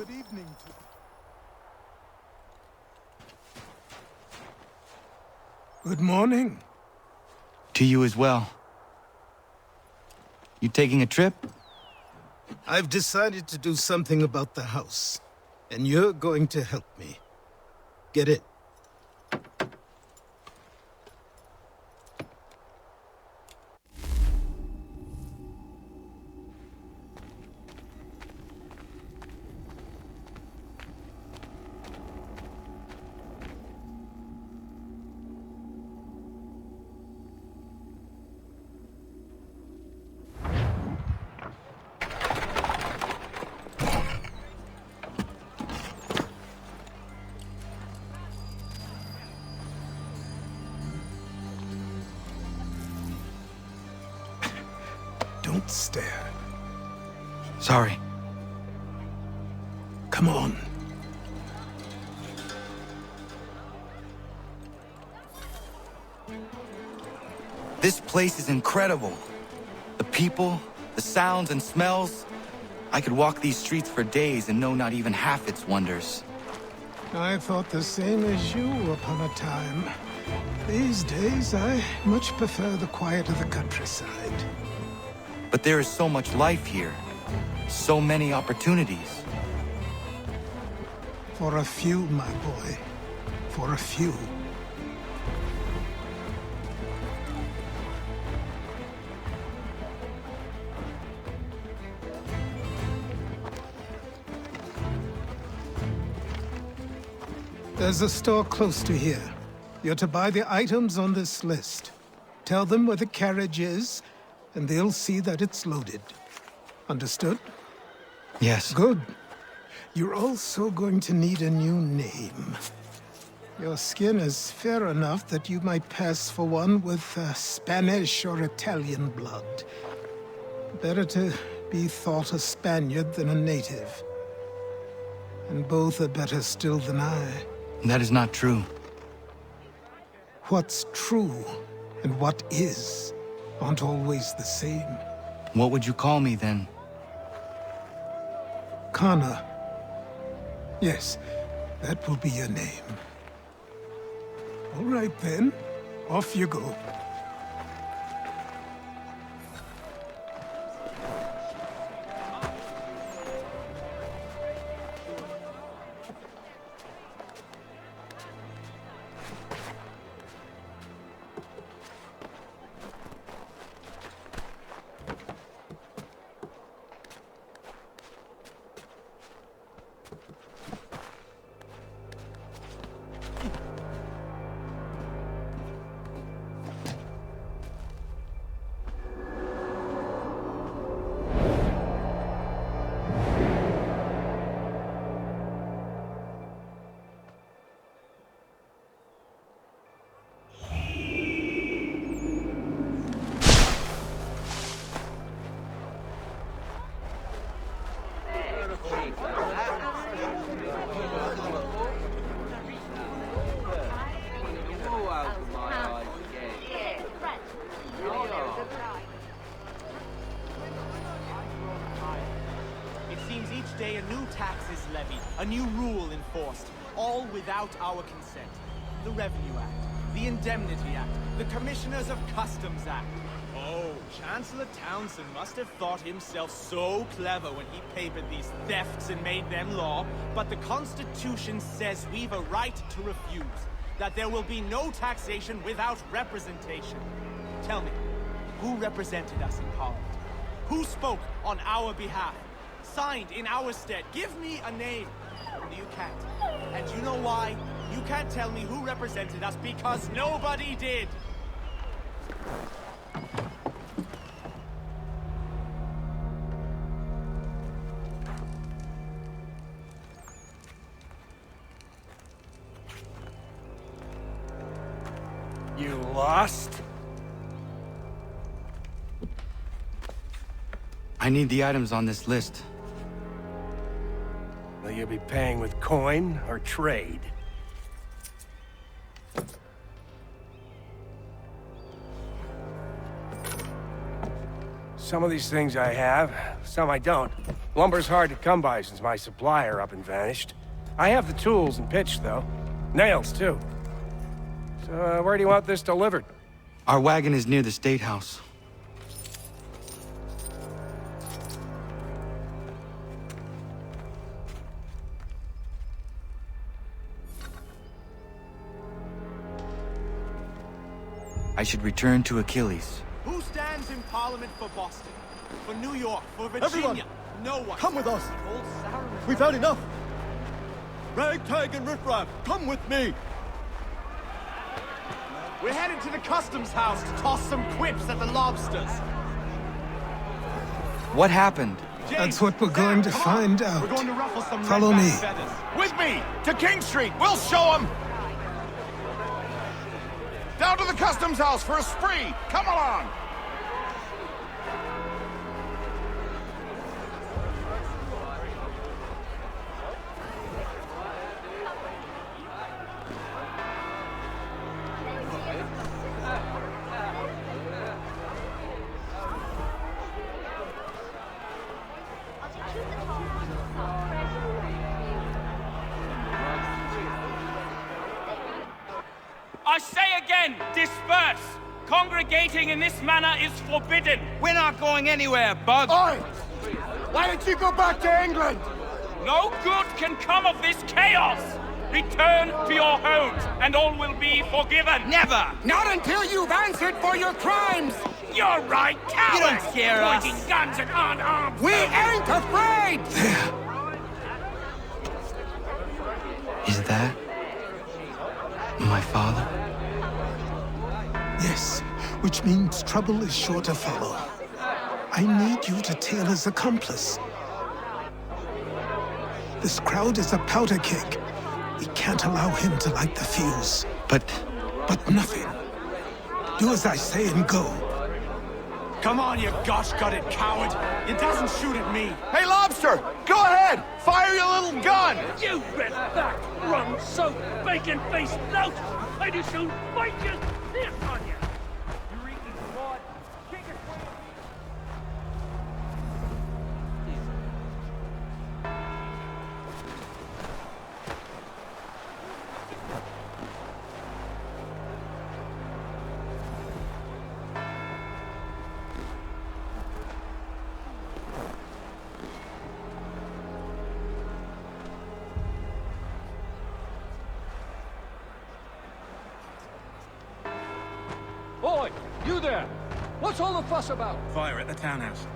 Good evening to Good morning. To you as well. You taking a trip? I've decided to do something about the house, and you're going to help me. Get it? Don't stare. Sorry. Come on. This place is incredible. The people, the sounds and smells. I could walk these streets for days and know not even half its wonders. I thought the same as you upon a time. These days, I much prefer the quiet of the countryside. But there is so much life here. So many opportunities. For a few, my boy. For a few. There's a store close to here. You're to buy the items on this list. Tell them where the carriage is, and they'll see that it's loaded. Understood? Yes. Good. You're also going to need a new name. Your skin is fair enough that you might pass for one with Spanish or Italian blood. Better to be thought a Spaniard than a native. And both are better still than I. That is not true. What's true and what is aren't always the same. What would you call me then? Kana. Yes, that will be your name. All right then, off you go. It seems each day a new tax is levied, a new rule enforced, all without our consent. The Revenue Act, the Indemnity Act, the Commissioners of Customs Act. Oh, Chancellor Townsend must have thought himself so clever when he papered these thefts and made them law, but the Constitution says we've a right to refuse, that there will be no taxation without representation. Tell me, who represented us in Parliament? Who spoke on our behalf? Signed in our stead? Give me a name. You can't. And you know why? You can't tell me who represented us because nobody did. You lost? I need the items on this list. Will you be paying with coin or trade? Some of these things I have, some I don't. Lumber's hard to come by since my supplier up and vanished. I have the tools and pitch, though. Nails, too. So, where do you want this delivered? Our wagon is near the State House. I should return to Achilles. Who stands in Parliament for Boston? For New York? For Virginia? Everyone, no one. come with us. Old Sarah is We've had enough. Ragtag and riffraff, come with me. We're headed to the customs house to toss some quips at the lobsters. What happened? James, That's what we're going to Sam, come on. find out. We're going to ruffle some Follow redback me. feathers. With me! To King Street! We'll show them! Down to the customs house for a spree! Come along! I say again, disperse! Congregating in this manner is forbidden! We're not going anywhere, Bug. Oi! Why don't you go back to England? No good can come of this chaos! Return to your homes, and all will be forgiven! Never! Not until you've answered for your crimes! You're right, cowards! You don't scare us. Pointing guns at unarmed! We ain't afraid! Is that my father? Yes, which means trouble is sure to follow. I need you to tail his accomplice. This crowd is a powder keg. We can't allow him to light the fuse. But But nothing. Do as I say and go. Come on, you gosh-gutted coward! It doesn't shoot at me! Hey, Lobster! Go ahead! Fire your little gun! You red-back, rum-soaked, bacon-faced lout! I do soon fight you this on you! You're eating blood! Kick it away! Boy, you there! What's all the fuss about? Fire at the townhouse.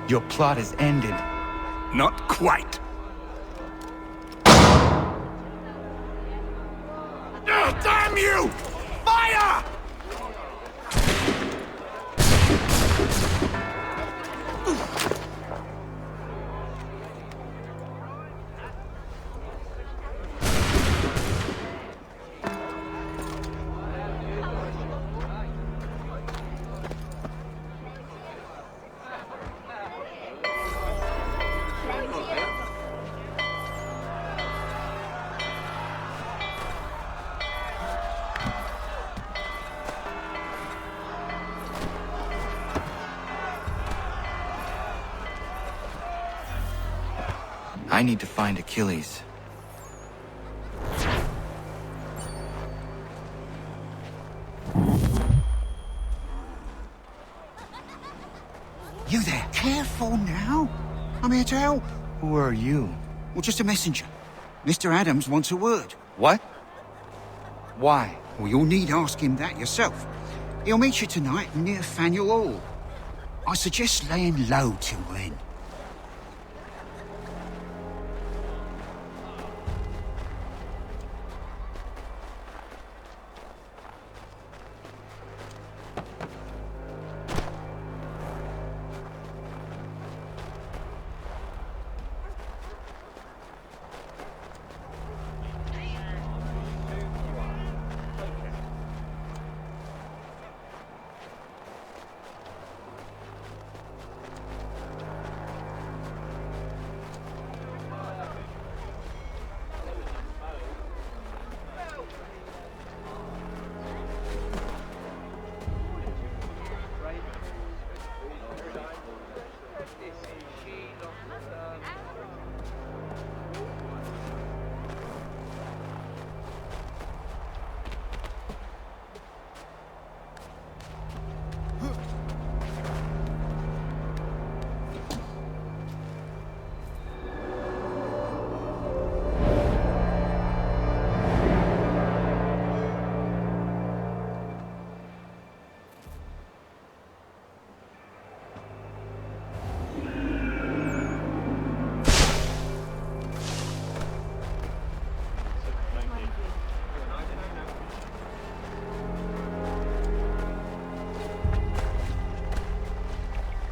Your plot is ended. Not quite. Damn you! Fire! I need to find Achilles. You there? Careful now. I'm here to help. Who are you? Well, just a messenger. Mr. Adams wants a word. What? Why? Well, you'll need ask him that yourself. He'll meet you tonight near Faneuil Hall. I suggest laying low till then.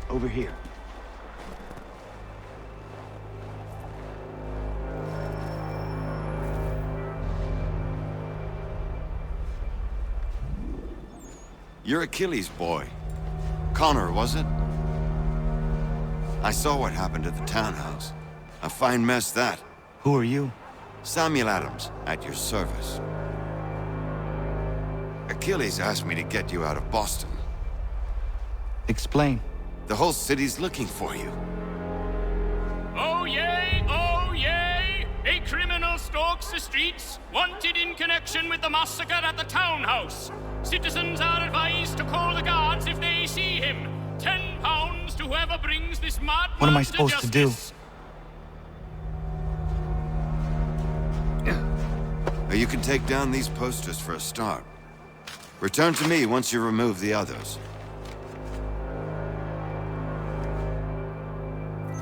Over here. You're Achilles' boy. Connor, was it? I saw what happened at the townhouse. A fine mess, that. Who are you? Samuel Adams, at your service. Achilles asked me to get you out of Boston. Explain. The whole city's looking for you. Oh yay, oh yay! A criminal stalks the streets, wanted in connection with the massacre at the townhouse. Citizens are advised to call the guards if they see him. £10 to whoever brings this madman. What am I supposed to do? You can take down these posters for a start. Return to me once you remove the others.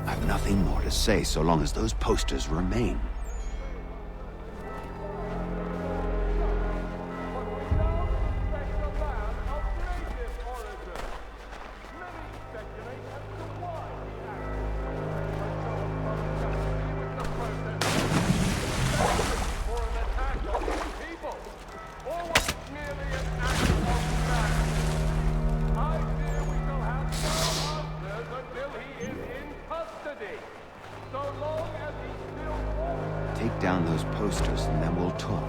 I've nothing more to say so long as those posters remain. Take down those posters and then we'll talk.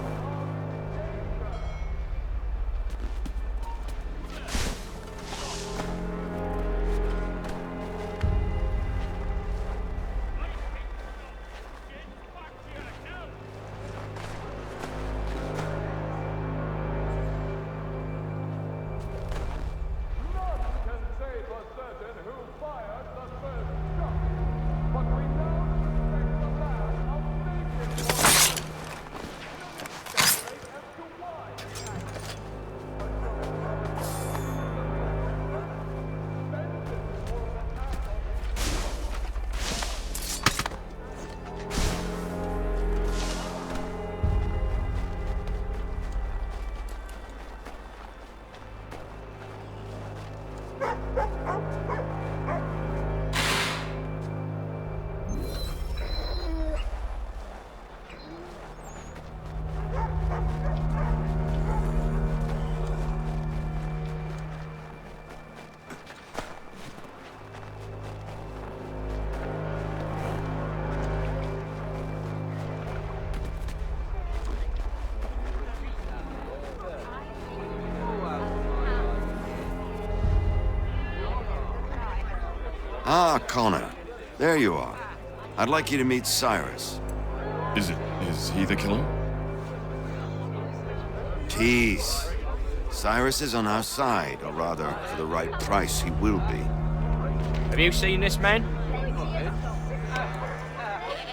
Ah, Connor. There you are. I'd like you to meet Cyrus. Is he the killer? Tease. Cyrus is on our side, or rather, for the right price, he will be. Have you seen this man?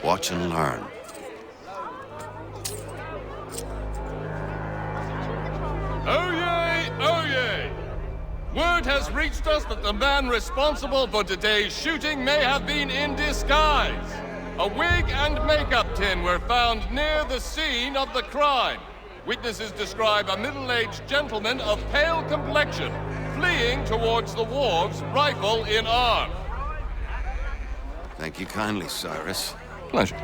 Watch and learn. Oh yay! Oh yay! Word has reached us that the man responsible for today's shooting may have been in disguise. A wig and makeup tin were found near the scene of the crime. Witnesses describe a middle-aged gentleman of pale complexion fleeing towards the wharves, rifle in arm. Thank you kindly, Cyrus. Pleasure.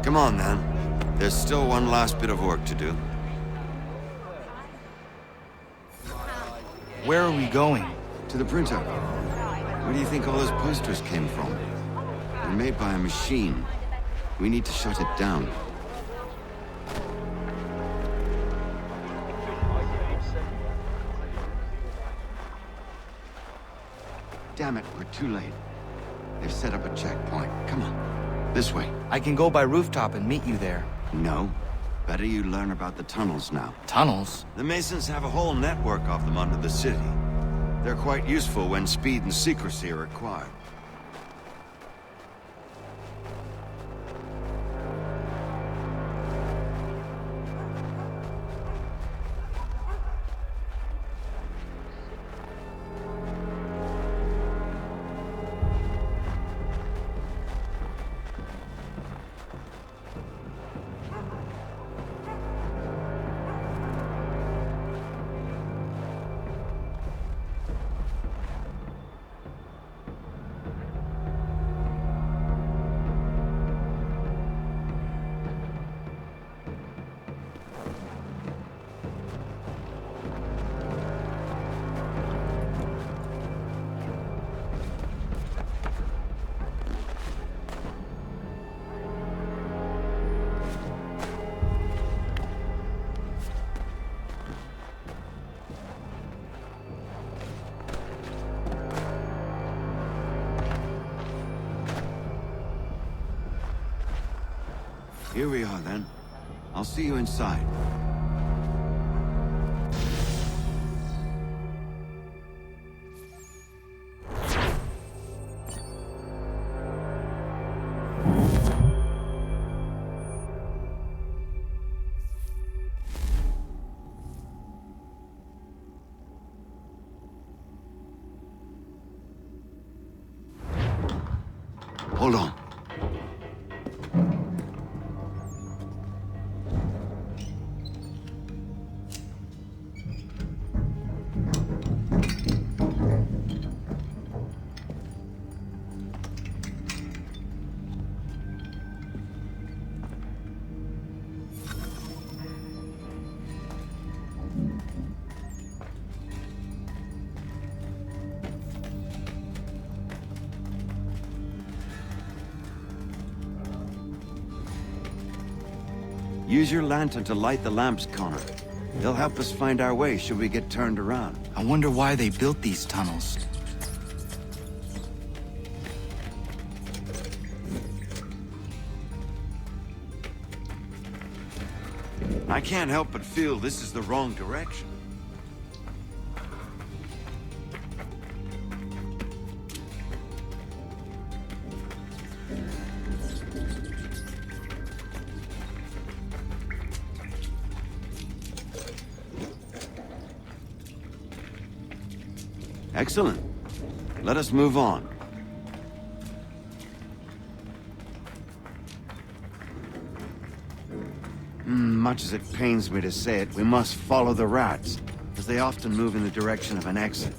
Come on, then. There's still one last bit of work to do. Where are we going? To the printer. Where do you think all those posters came from? They're made by a machine. We need to shut it down. Damn it, we're too late. They've set up a checkpoint. Come on. This way. I can go by rooftop and meet you there. No. Better you learn about the tunnels now. Tunnels? The Masons have a whole network of them under the city. They're quite useful when speed and secrecy are required. Here we are, then. I'll see you inside. Hold on. Use your lantern to light the lamps, Connor. They'll help us find our way should we get turned around. I wonder why they built these tunnels. I can't help but feel this is the wrong direction. Excellent. Let us move on. Much as it pains me to say it, we must follow the rats, as they often move in the direction of an exit.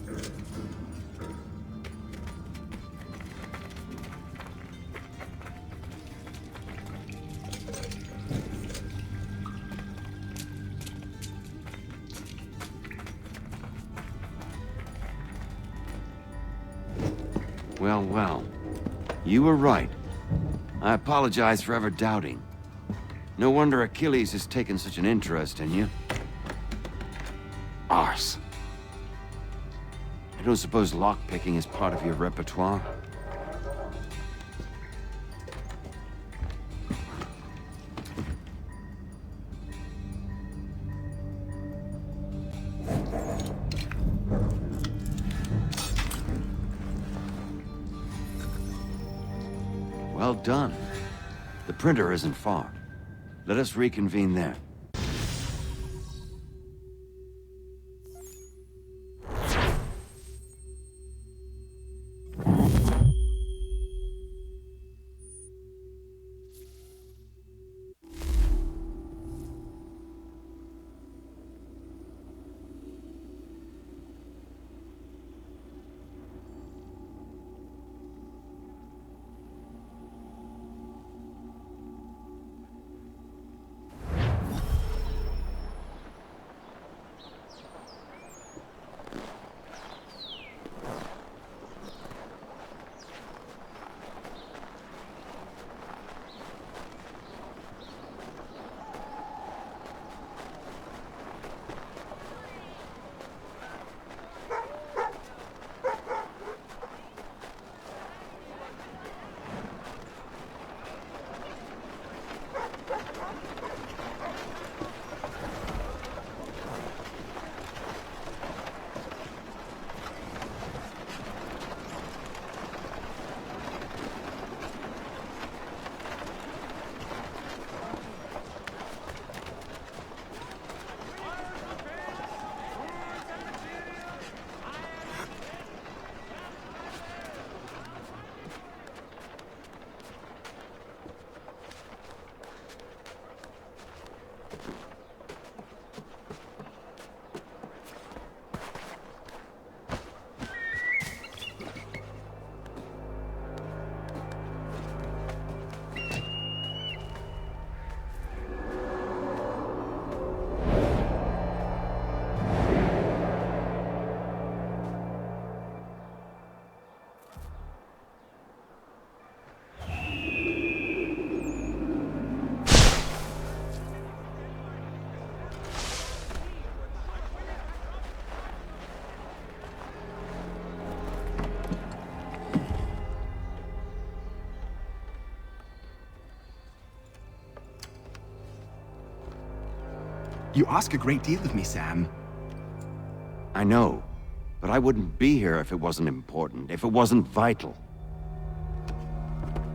Well, well. You were right. I apologize for ever doubting. No wonder Achilles has taken such an interest in you. Arse. I don't suppose lockpicking is part of your repertoire? Well done. The printer isn't far. Let us reconvene there. You ask a great deal of me, Sam. I know, but I wouldn't be here if it wasn't important, if it wasn't vital.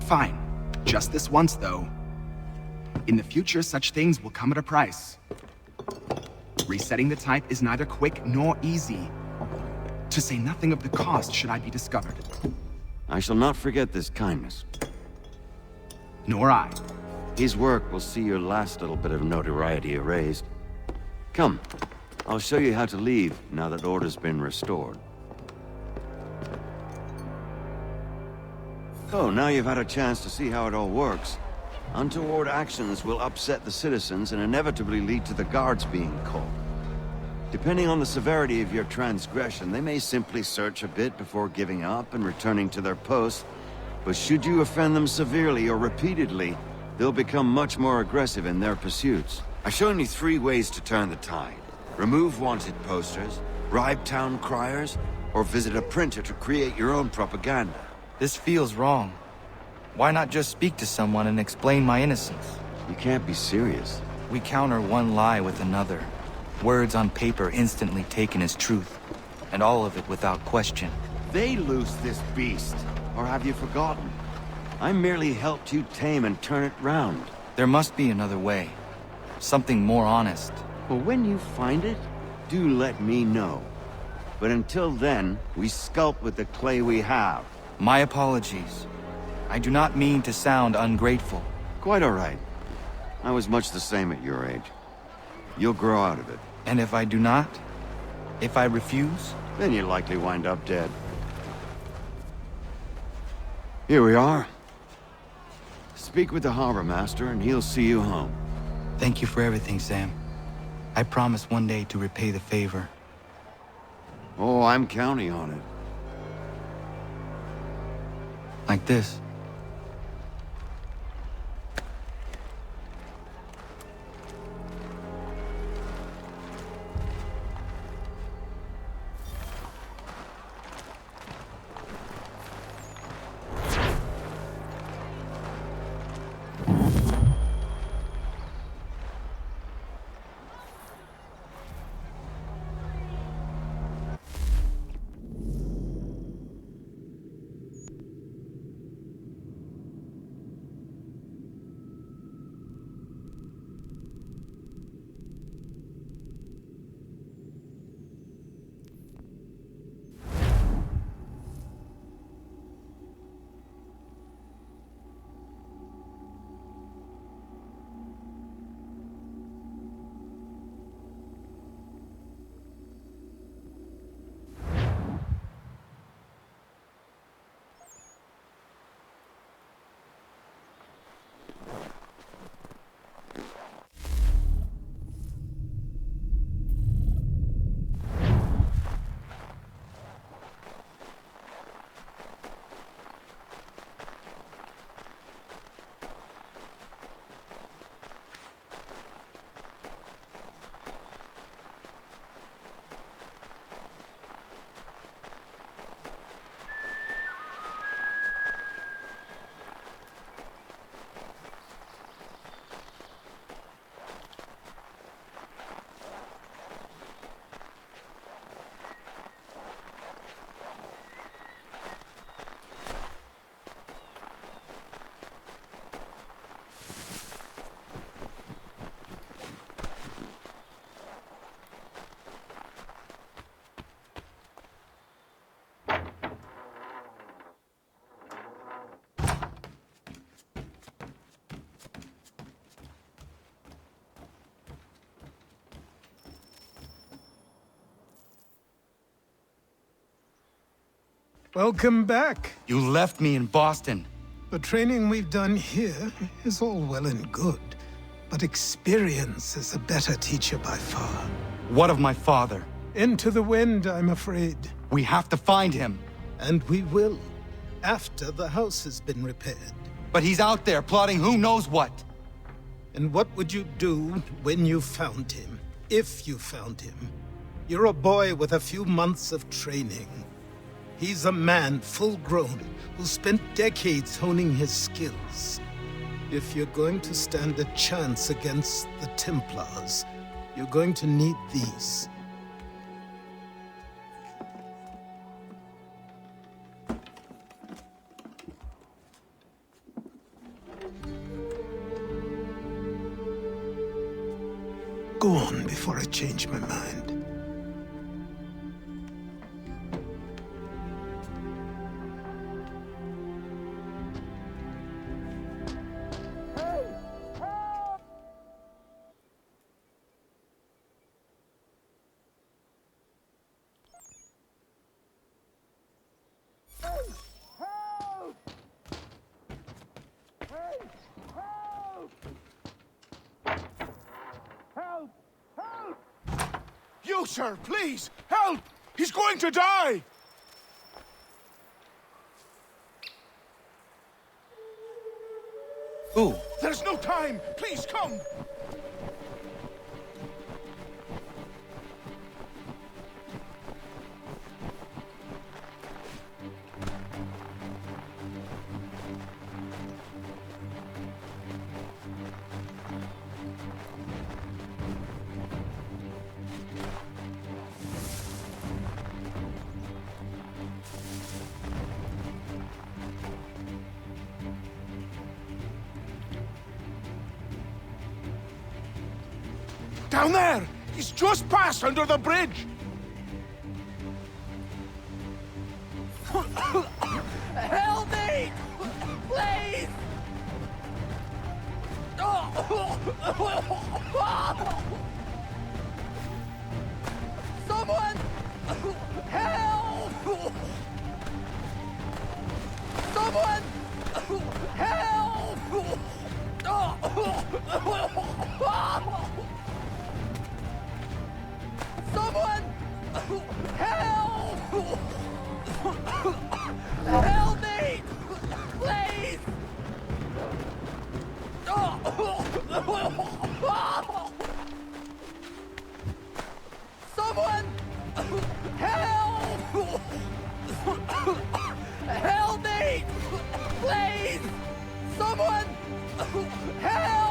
Fine. Just this once, though. In the future, such things will come at a price. Resetting the type is neither quick nor easy. To say nothing of the cost should I be discovered. I shall not forget this kindness. Nor I. His work will see your last little bit of notoriety erased. Come, I'll show you how to leave now that order's been restored. So, now you've had a chance to see how it all works. Untoward actions will upset the citizens and inevitably lead to the guards being called. Depending on the severity of your transgression, they may simply search a bit before giving up and returning to their posts. But should you offend them severely or repeatedly, they'll become much more aggressive in their pursuits. I've shown you 3 ways to turn the tide. Remove wanted posters, bribe town criers, or visit a printer to create your own propaganda. This feels wrong. Why not just speak to someone and explain my innocence? You can't be serious. We counter one lie with another. Words on paper instantly taken as truth. And all of it without question. They loose this beast. Or have you forgotten? I merely helped you tame and turn it round. There must be another way. Something more honest. Well, when you find it, do let me know. But until then, we sculpt with the clay we have. My apologies. I do not mean to sound ungrateful. Quite all right. I was much the same at your age. You'll grow out of it. And if I do not? If I refuse? Then you'll likely wind up dead. Here we are. Speak with the harbor master and he'll see you home. Thank you for everything, Sam. I promise one day to repay the favor. Oh, I'm counting on it. Like this. Welcome back. You left me in Boston. The training we've done here is all well and good, but experience is a better teacher by far. What of my father? Into the wind, I'm afraid. We have to find him. And we will, after the house has been repaired. But he's out there plotting who knows what. And what would you do when you found him? If you found him? You're a boy with a few months of training. He's a man, full-grown, who spent decades honing his skills. If you're going to stand a chance against the Templars, you're going to need these. Go on before I change my mind. You, sir, please! Help! He's going to die! Who? There's no time! Please, come! Down there! He's just passed under the bridge! Help me! Please! Someone! Help! Someone! Help! Someone! Help! Help me! Please! Someone! Help! Help me! Please! Someone! Help!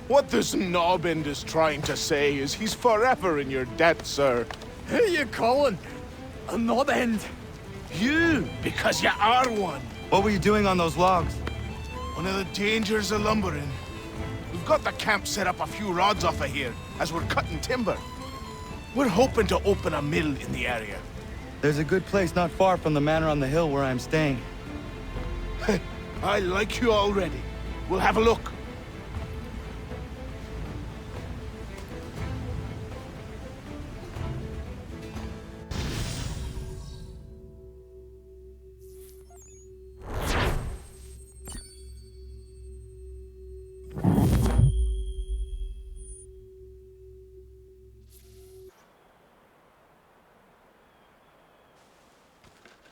What this knobbend is trying to say is he's forever in your debt, sir. Who you calling? A knob end? You, because you are one. What were you doing on those logs? One of the dangers of lumbering. We've got the camp set up a few rods off of here, as we're cutting timber. We're hoping to open a mill in the area. There's a good place not far from the manor on the hill where I'm staying. I like you already. We'll have a look.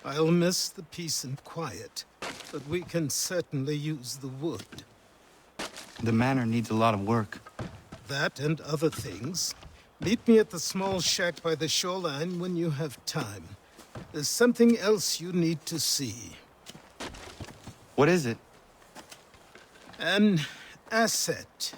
I'll miss the peace and quiet, but we can certainly use the wood. The manor needs a lot of work. That and other things. Meet me at the small shack by the shoreline when you have time. There's something else you need to see. What is it? An asset.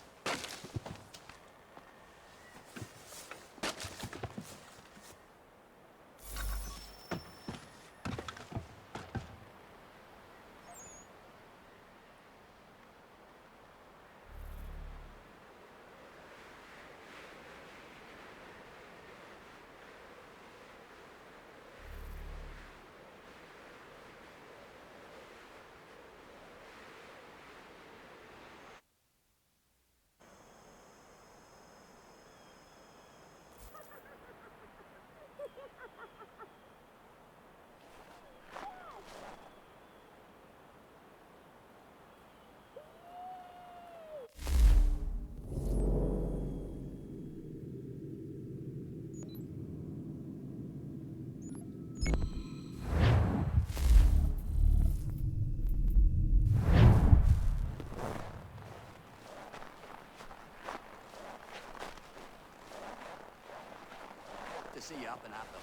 see you up and at them.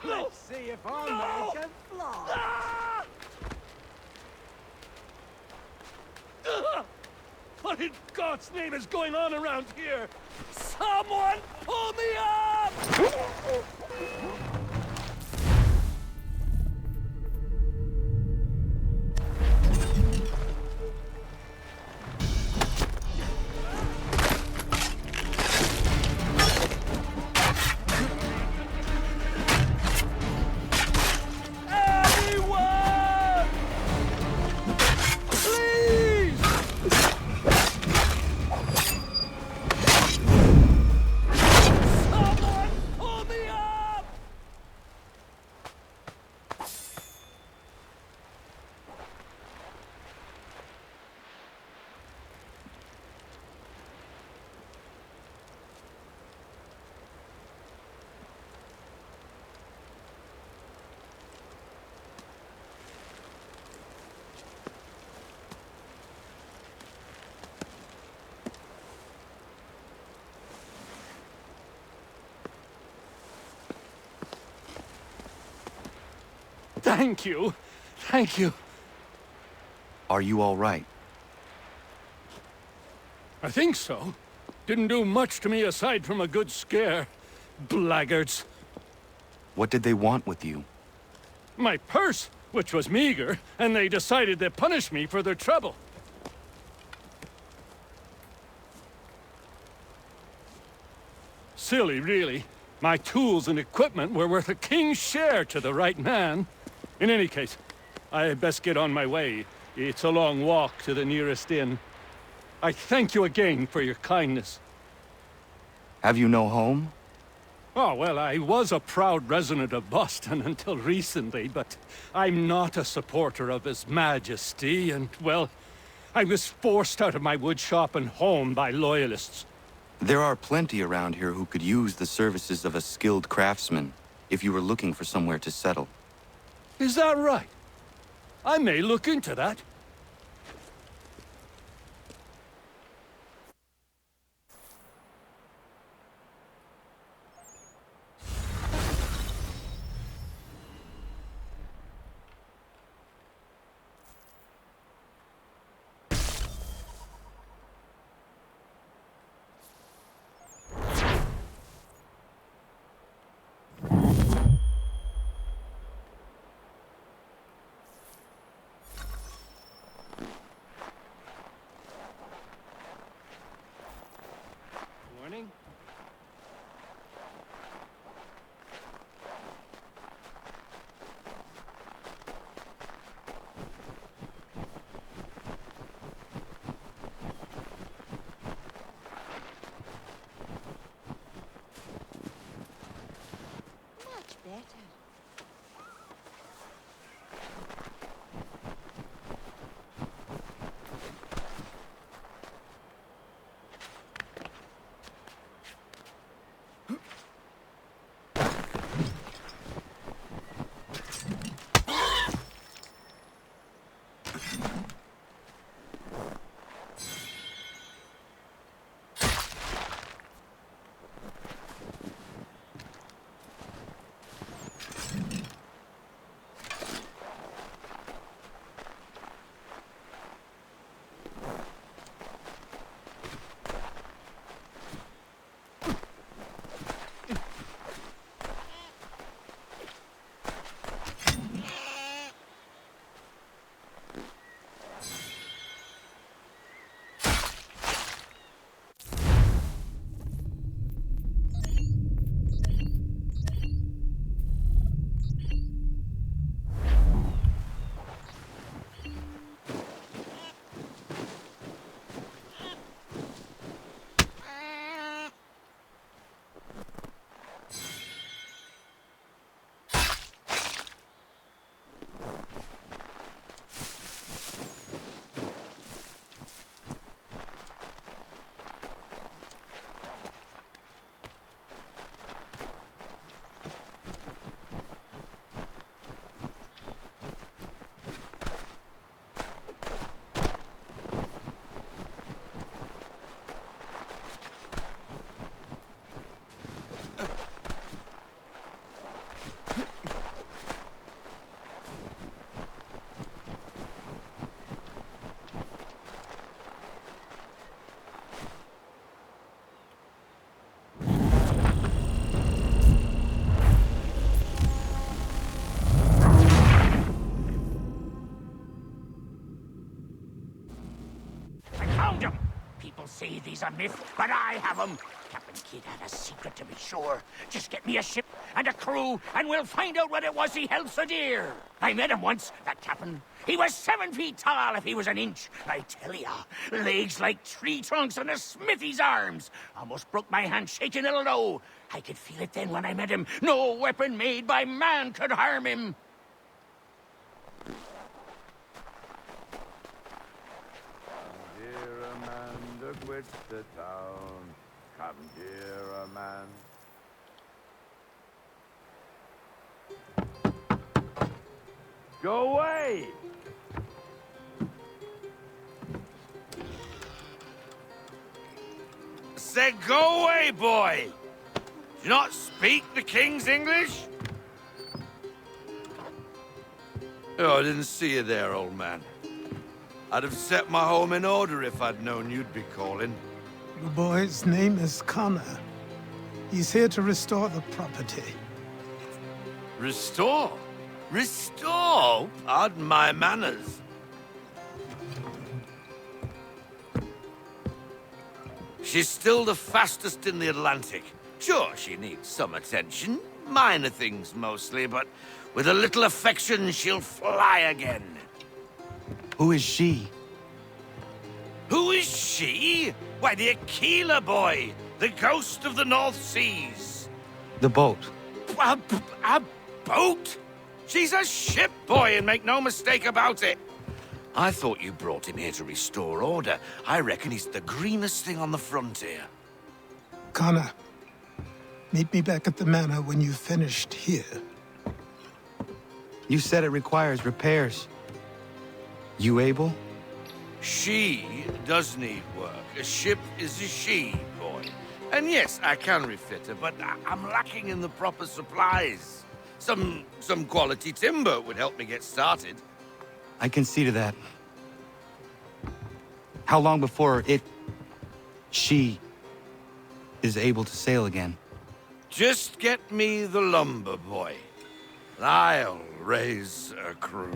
Let's see if our man can fly. What in God's name is going on around here? Someone pull me up! Thank you. Thank you. Are you all right? I think so. Didn't do much to me aside from a good scare. Blackguards. What did they want with you? My purse, which was meager, and they decided to punish me for their trouble. Silly, really. My tools and equipment were worth a king's share to the right man. In any case, I had best get on my way. It's a long walk to the nearest inn. I thank you again for your kindness. Have you no home? Oh, well, I was a proud resident of Boston until recently, but I'm not a supporter of His Majesty, and, well, I was forced out of my woodshop and home by loyalists. There are plenty around here who could use the services of a skilled craftsman, if you were looking for somewhere to settle. Is that right? I may look into that. myth, but I have them. Captain Kidd had a secret, to be sure. Just get me a ship and a crew, and we'll find out what it was he held so dear. I met him once, that captain. He was 7 feet tall if he was an inch. I tell ya, legs like tree trunks and a smithy's arms. Almost broke my hand shaking it'll know. I could feel it then when I met him. No weapon made by man could harm him. Here a man that quits the town. Come here a man. Go away! Said go away, boy! Do you not speak the King's English? Oh, I didn't see you there, old man. I'd have set my home in order if I'd known you'd be calling. The boy's name is Connor. He's here to restore the property. Restore? Restore? Pardon my manners. She's still the fastest in the Atlantic. Sure, she needs some attention. Minor things mostly, but with a little affection, she'll fly again. Who is she? Who is she? Why, the Aquila boy, the ghost of the North Seas. The boat. A boat? She's a ship, boy, and make no mistake about it. I thought you brought him here to restore order. I reckon he's the greenest thing on the frontier. Connor, meet me back at the manor when you've finished here. You said it requires repairs. You able? She does need work. A ship is a she, boy. And yes, I can refit her, but I'm lacking in the proper supplies. Some quality timber would help me get started. I can see to that. How long before she is able to sail again? Just get me the lumber, boy. I'll raise a crew.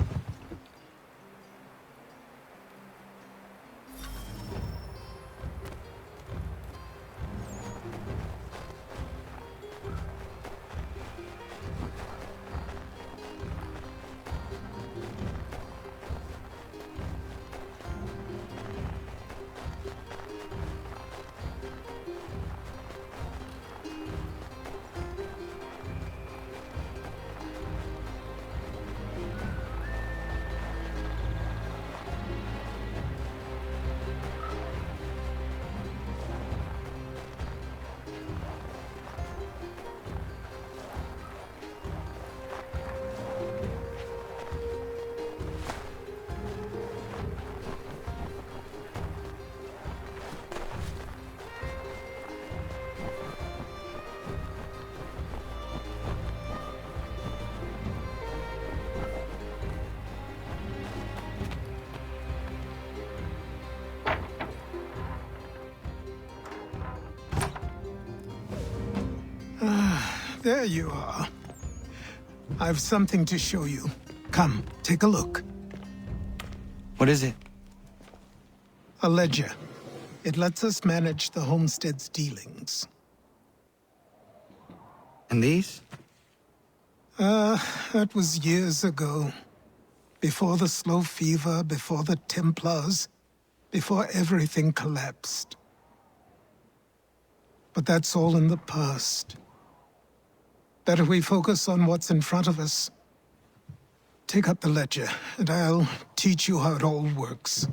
There you are. I've something to show you. Come, take a look. What is it? A ledger. It lets us manage the homestead's dealings. And these? That was years ago. Before the slow fever, before the Templars, before everything collapsed. But that's all in the past. Better we focus on what's in front of us. Take up the ledger, and I'll teach you how it all works.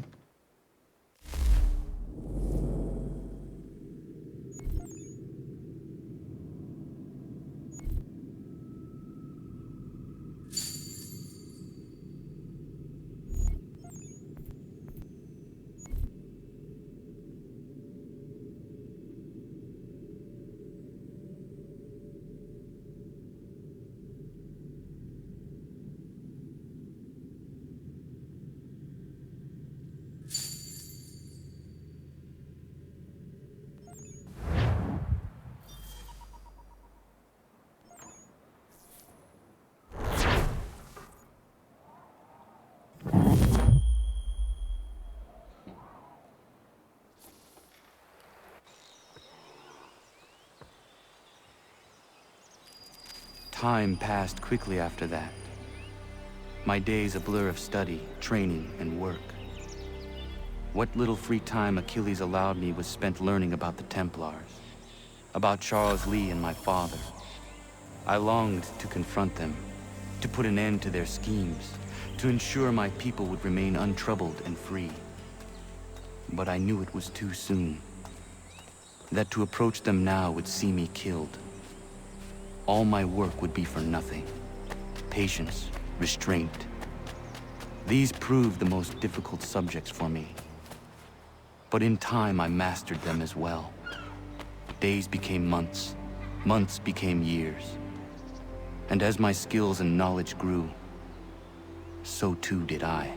Time passed quickly after that. My days a blur of study, training, and work. What little free time Achilles allowed me was spent learning about the Templars, about Charles Lee and my father. I longed to confront them, to put an end to their schemes, to ensure my people would remain untroubled and free. But I knew it was too soon, that to approach them now would see me killed. All my work would be for nothing. Patience, restraint. These proved the most difficult subjects for me. But in time, I mastered them as well. Days became months, months became years. And as my skills and knowledge grew, so too did I.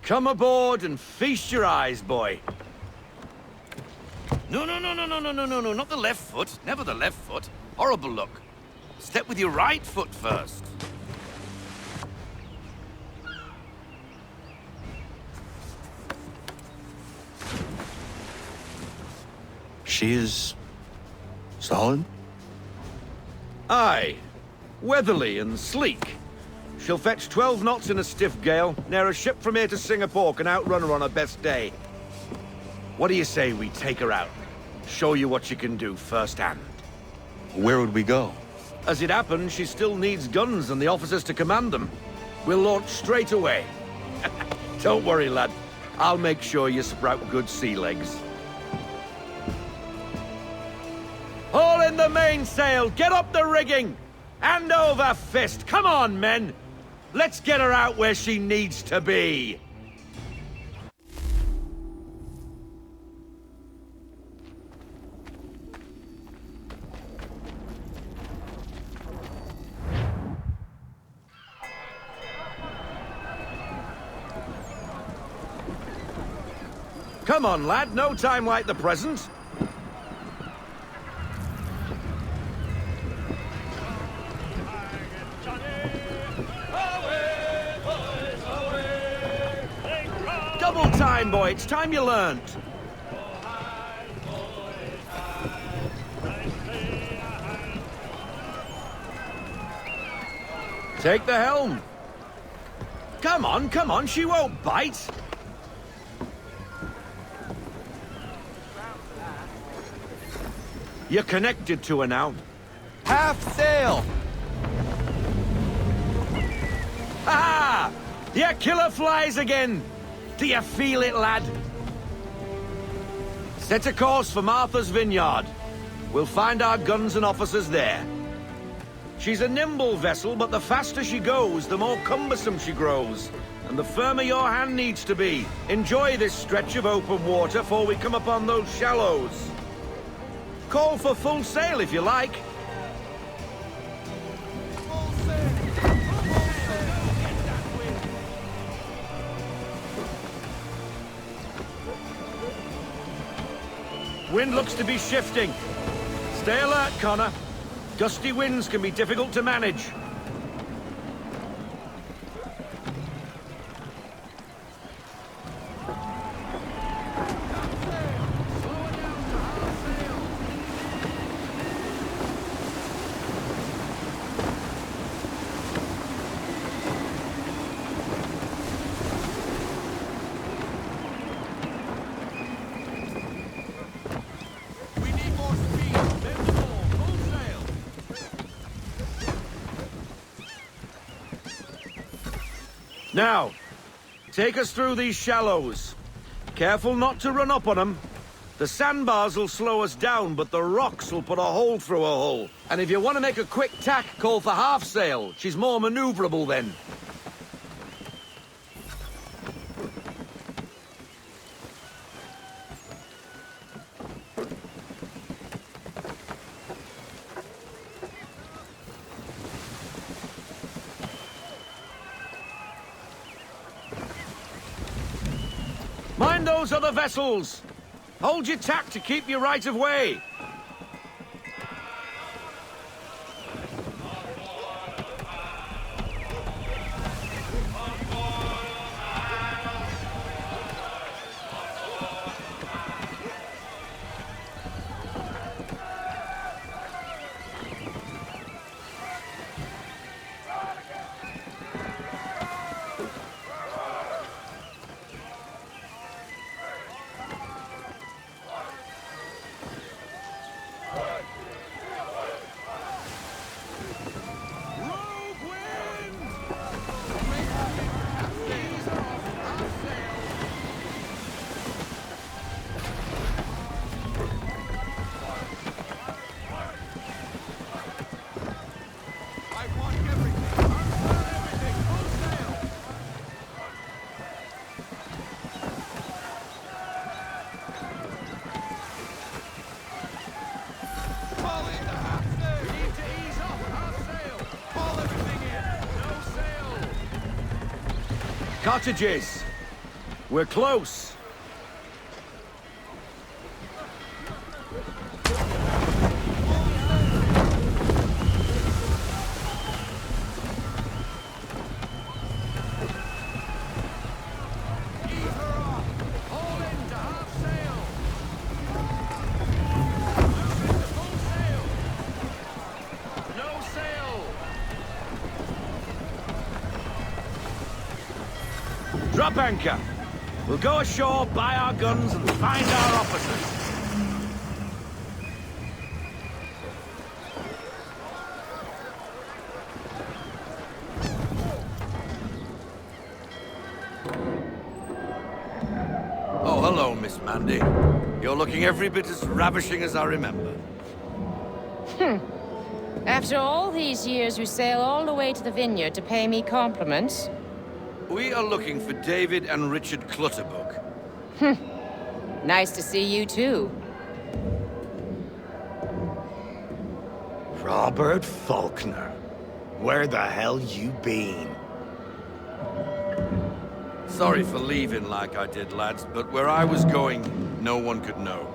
Come aboard and feast your eyes, boy. No, not the left foot. Never the left foot. Horrible look. Step with your right foot first. She is solid? Aye. Weatherly and sleek. She'll fetch 12 knots in a stiff gale, near a ship from here to Singapore can outrun her on her best day. What do you say we take her out? Show you what she can do firsthand. Where would we go? As it happens, she still needs guns and the officers to command them. We'll launch straight away. Don't worry, lad. I'll make sure you sprout good sea legs. Haul in the mainsail! Get up the rigging! Hand over fist! Come on, men! Let's get her out where she needs to be! Come on, lad. No time like the present. Double time, boy. It's time you learned. Take the helm. Come on. She won't bite. You're connected to her now. Half sail! Ha! Your killer flies again! Do you feel it, lad? Set a course for Martha's Vineyard. We'll find our guns and officers there. She's a nimble vessel, but the faster she goes, the more cumbersome she grows. And the firmer your hand needs to be. Enjoy this stretch of open water before we come upon those shallows. Call for full sail if you like. Wind looks to be shifting. Stay alert, Connor. Gusty winds can be difficult to manage. Now, take us through these shallows. Careful not to run up on them. The sandbars will slow us down, but the rocks will put a hole through a hull. And if you want to make a quick tack, call for half sail. She's more maneuverable then. Mind those other vessels! Hold your tack to keep your right of way! Cottages! We're close! Drop anchor. We'll go ashore, buy our guns, and find our officers. Oh, hello, Miss Mandy. You're looking every bit as ravishing as I remember. After all these years, you sail all the way to the vineyard to pay me compliments? We are looking for David and Richard Clutterbuck. Nice to see you, too. Robert Faulkner. Where the hell you been? Sorry for leaving like I did, lads, but where I was going, no one could know.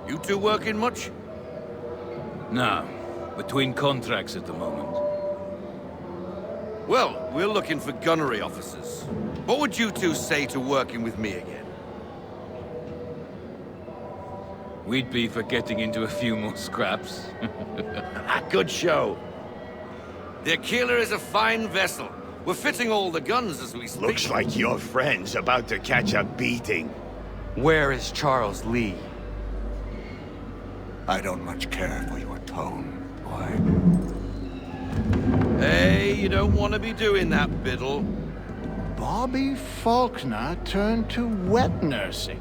You two working much? No. Between contracts at the moment. Well, we're looking for gunnery officers. What would you two say to working with me again? We'd be for getting into a few more scraps. Good show. The Aquila is a fine vessel. We're fitting all the guns as we speak. Looks like your friend's about to catch a beating. Where is Charles Lee? I don't much care for your tone, boy. Hey, you don't want to be doing that, Biddle. Bobby Faulkner turned to wet nursing.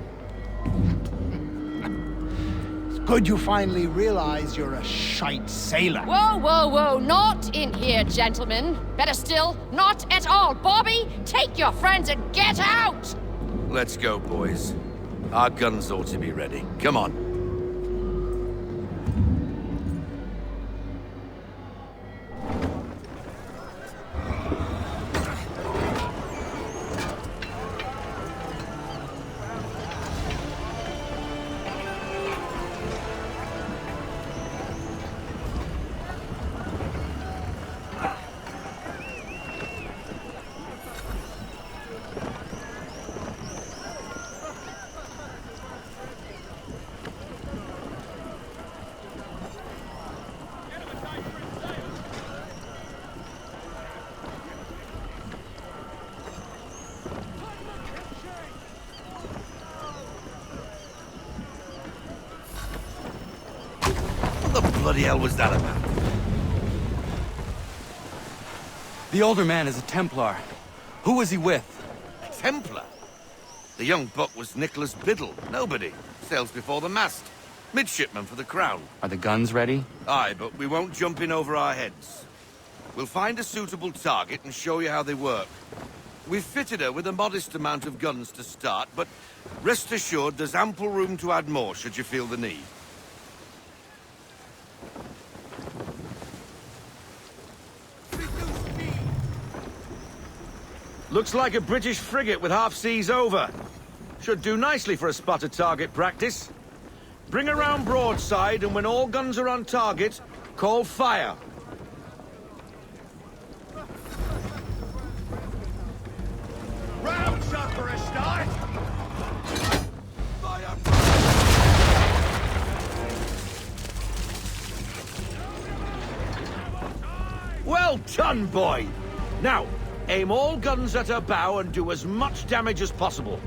It's good you finally realize you're a shite sailor. Whoa, whoa, whoa, not in here, gentlemen. Better still, not at all. Bobby, take your friends and get out! Let's go, boys. Our guns ought to be ready. Come on. What the bloody hell was that about? The older man is a Templar. Who was he with? Templar. The young buck was Nicholas Biddle. Nobody. Sails before the mast. Midshipman for the Crown. Are the guns ready? Aye, but we won't jump in over our heads. We'll find a suitable target and show you how they work. We've fitted her with a modest amount of guns to start, but rest assured there's ample room to add more should you feel the need. Looks like a British frigate with half seas over. Should do nicely for a spotted target practice. Bring around broadside, and when all guns are on target, call fire. Round shot for a start! Well done, boy! Now, aim all guns at her bow and do as much damage as possible.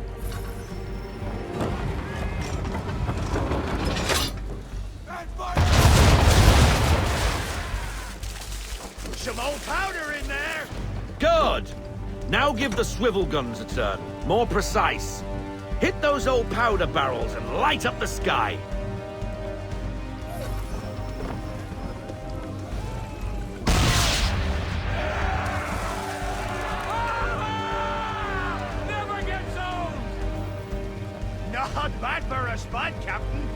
Some old powder in there! Good! Now give the swivel guns a turn. More precise. Hit those old powder barrels and light up the sky. Never gets old! Not bad for a spud, Captain.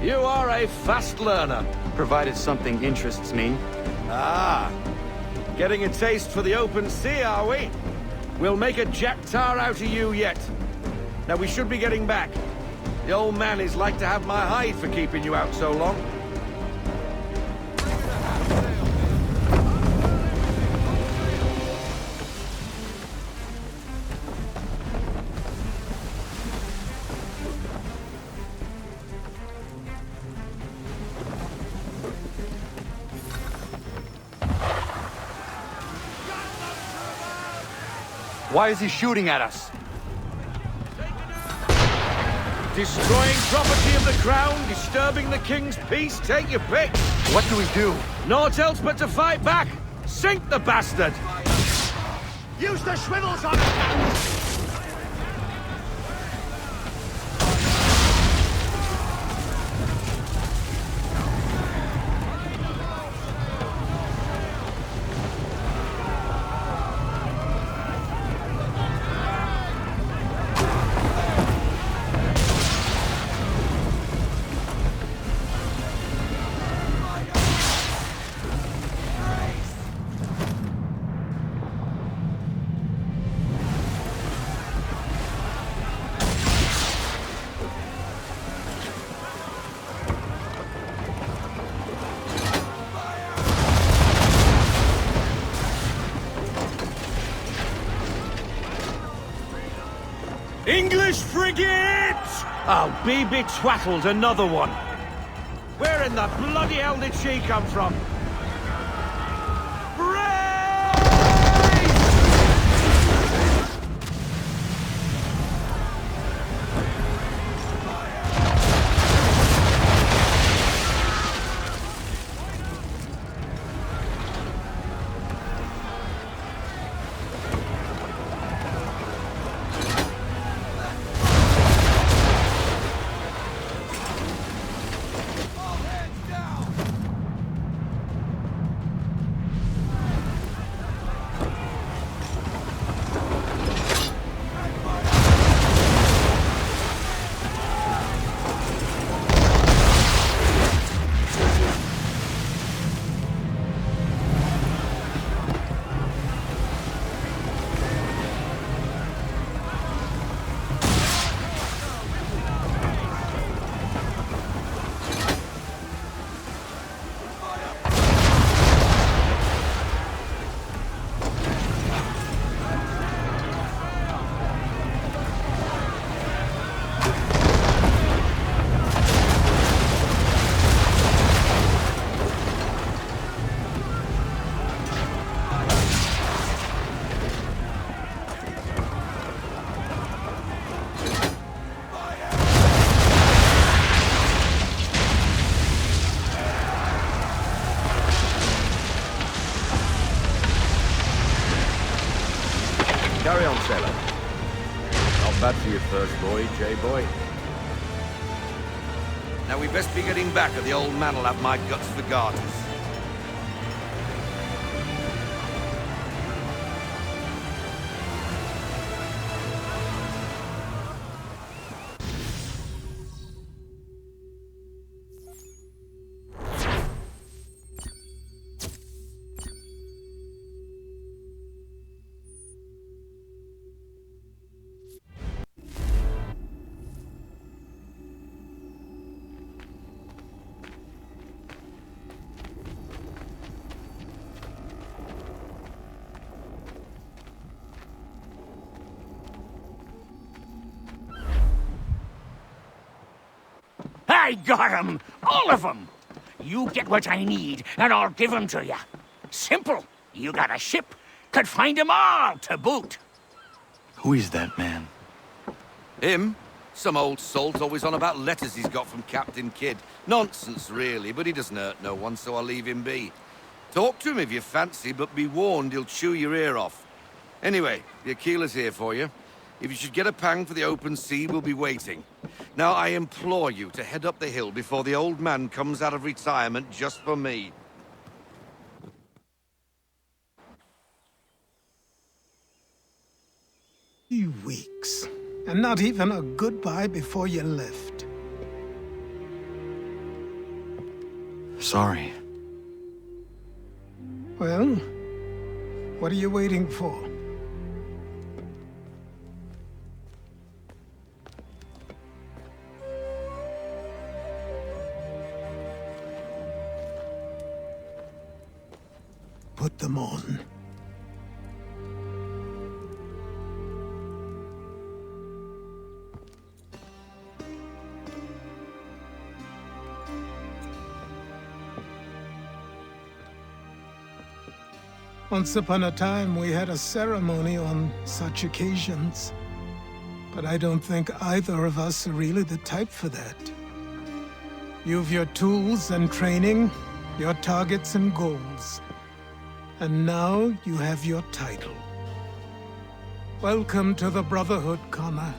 You are a fast learner. Provided something interests me. Ah, getting a taste for the open sea, are we? We'll make a jack tar out of you yet. Now we should be getting back. The old man is like to have my hide for keeping you out so long. Why is he shooting at us? Destroying property of the crown, disturbing the king's peace, take your pick. What do we do? Naught else but to fight back. Sink the bastard. Use the swivels on it! English frigate! Oh, be betwattled, another one. Where in the bloody hell did she come from? Carry on, sailor. Not bad for your first voyage, eh, boy? Now we best be getting back, or the old man'll have my guts for garters. I got 'em! All of 'em! You get what I need, and I'll give 'em to you. Simple. You got a ship, could find 'em all to boot. Who is that man? Him? Some old salt always on about letters he's got from Captain Kidd. Nonsense, really, but he doesn't hurt no one, so I'll leave him be. Talk to him if you fancy, but be warned he'll chew your ear off. Anyway, the Aquila's here for you. If you should get a pang for the open sea, we'll be waiting. Now, I implore you to head up the hill before the old man comes out of retirement just for me. 3 weeks, and not even a goodbye before you left. Sorry. Well, what are you waiting for? Put them on. Once upon a time, we had a ceremony on such occasions. But I don't think either of us are really the type for that. You've your tools and training, your targets and goals. And now you have your title. Welcome to the Brotherhood, Connor.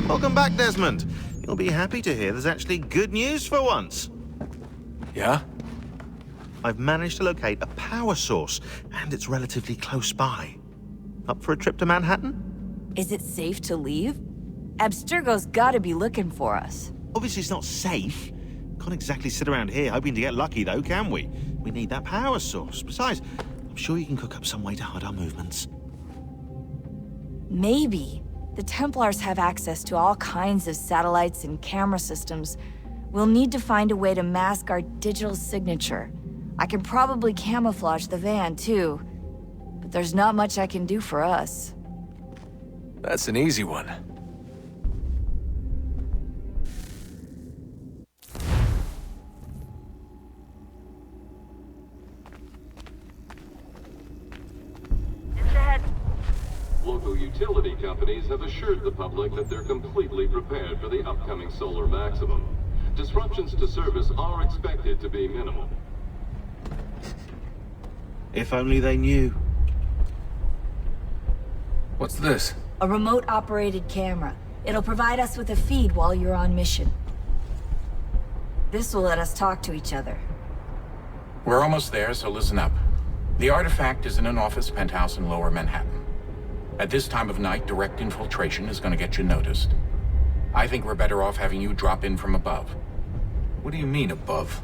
Welcome back, Desmond. You'll be happy to hear there's actually good news for once. Yeah? I've managed to locate a power source, and it's relatively close by. Up for a trip to Manhattan? Is it safe to leave? Abstergo's gotta be looking for us. Obviously it's not safe. Can't exactly sit around here hoping to get lucky, though, can we? We need that power source. Besides, I'm sure you can cook up some way to hide our movements. Maybe. The Templars have access to all kinds of satellites and camera systems. We'll need to find a way to mask our digital signature. I can probably camouflage the van, too. But there's not much I can do for us. That's an easy one. Local utility companies have assured the public that they're completely prepared for the upcoming solar maximum. Disruptions to service are expected to be minimal. If only they knew. What's this? A remote-operated camera. It'll provide us with a feed while you're on mission. This will let us talk to each other. We're almost there, so listen up. The artifact is in an office penthouse in Lower Manhattan. At this time of night, direct infiltration is going to get you noticed. I think we're better off having you drop in from above. What do you mean, above?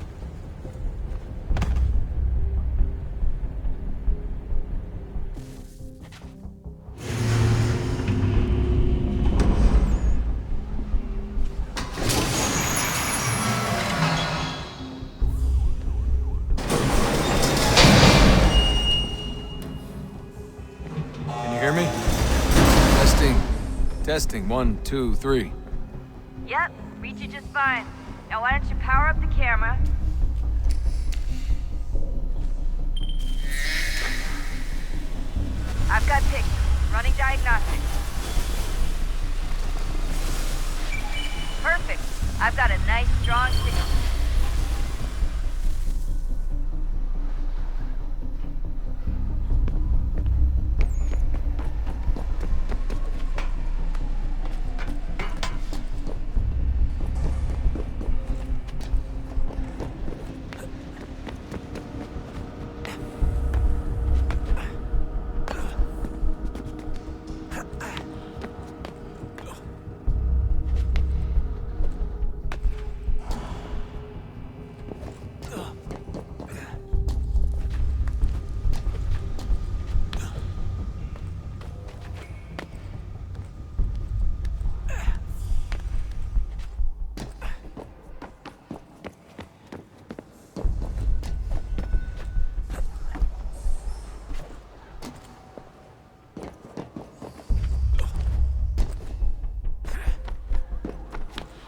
Hear me? Testing, 1, 2, 3. Yep, reach you just fine. Now why don't you power up the camera? I've got pictures. Running diagnostics. Perfect. I've got a nice, strong signal.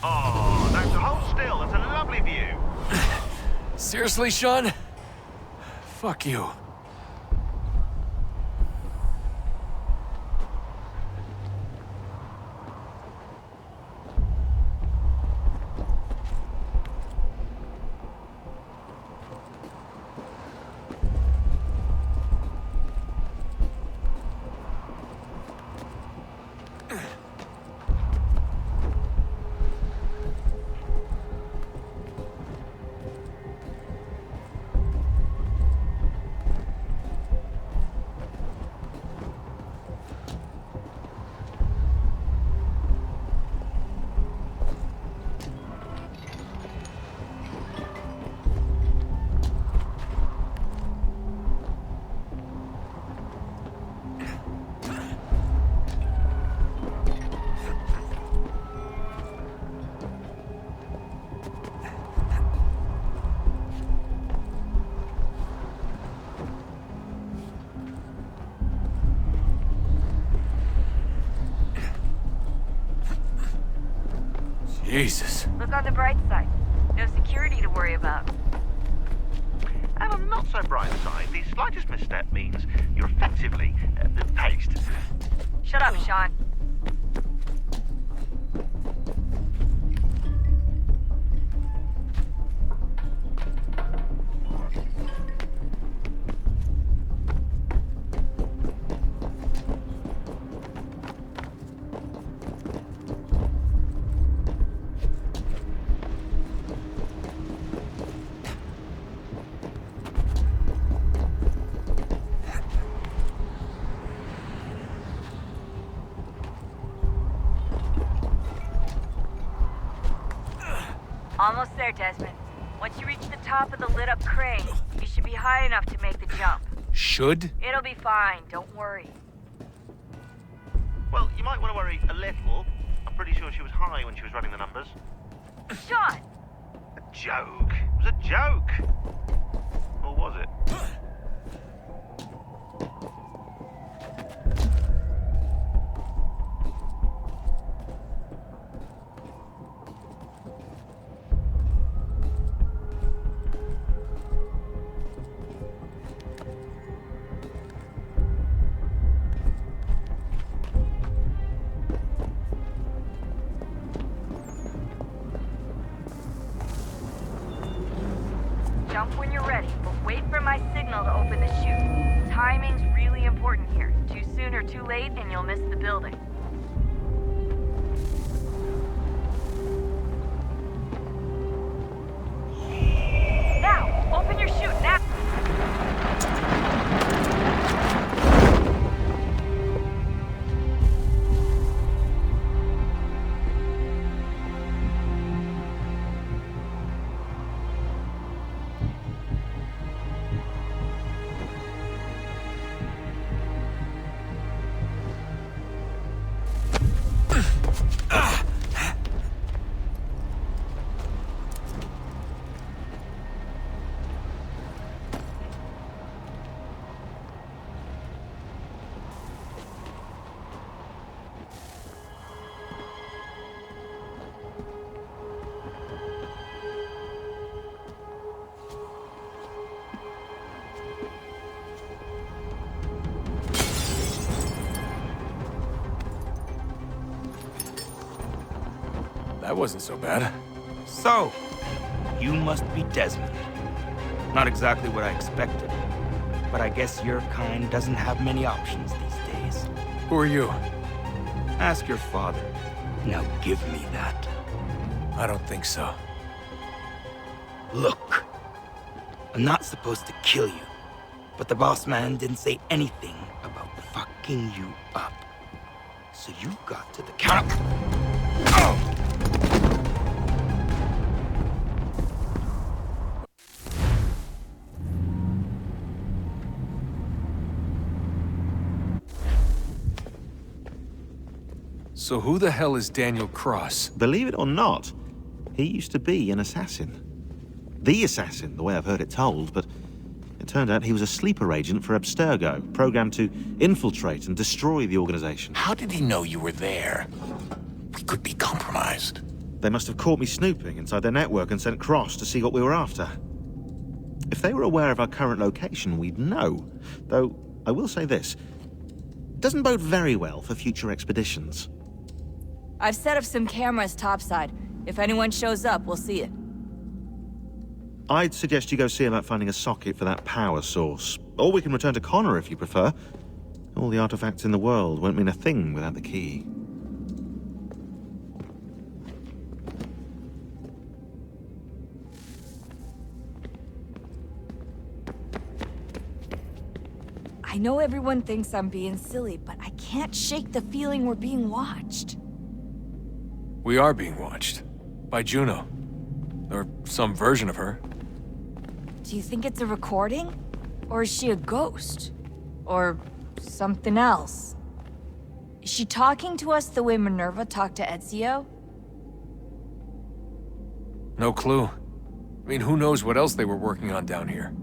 Oh, don't hold still. That's a lovely view. Seriously, Sean? Fuck you. Jesus. Look on the bright side. No security to worry about. And on the not so bright side, the slightest misstep means you're effectively paced. Shut up, Sean. Almost there, Desmond. Once you reach the top of the lit-up crane, you should be high enough to make the jump. Should? It'll be fine, don't worry. Well, you might want to worry a little. I'm pretty sure she was high when she was running the numbers. Sean! A joke. It was a joke. Or was it? Jump when you're ready, but wait for my signal to open the chute. Timing's really important here. Too soon or too late, and you'll miss the building. Now! Open your chute, now! that wasn't so bad. So, you must be Desmond. Not exactly what I expected, but I guess your kind doesn't have many options these days. Who are you? Ask your father. Now give me that. I don't think so. Look, I'm not supposed to kill you, but the boss man didn't say anything about fucking you up. So you got to the counter. So who the hell is Daniel Cross? Believe it or not, he used to be an assassin. The assassin, the way I've heard it told, but it turned out he was a sleeper agent for Abstergo, programmed to infiltrate and destroy the organization. How did he know you were there? We could be compromised. They must have caught me snooping inside their network and sent Cross to see what we were after. If they were aware of our current location, we'd know. Though, I will say this. It doesn't bode very well for future expeditions. I've set up some cameras topside. If anyone shows up, we'll see it. I'd suggest you go see about finding a socket for that power source. Or we can return to Connor if you prefer. All the artifacts in the world won't mean a thing without the key. I know everyone thinks I'm being silly, but I can't shake the feeling we're being watched. We are being watched. By Juno. Or some version of her. Do you think it's a recording? Or is she a ghost? Or something else? Is she talking to us the way Minerva talked to Ezio? No clue. I mean, who knows what else they were working on down here?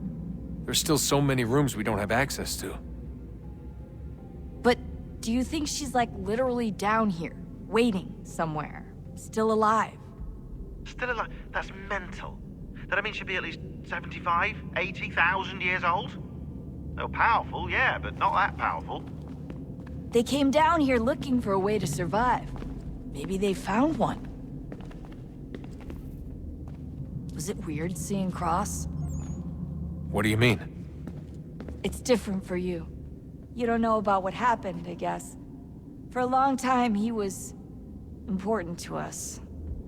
There's still so many rooms we don't have access to. But do you think she's like literally down here, waiting somewhere, still alive? Still alive? That's mental. That means she'd be at least 75, 80,000 years old? They're powerful, yeah, but not that powerful. They came down here looking for a way to survive. Maybe they found one. Was it weird seeing Cross? What do you mean? It's different for you. You don't know about what happened, I guess. For a long time, he was important to us.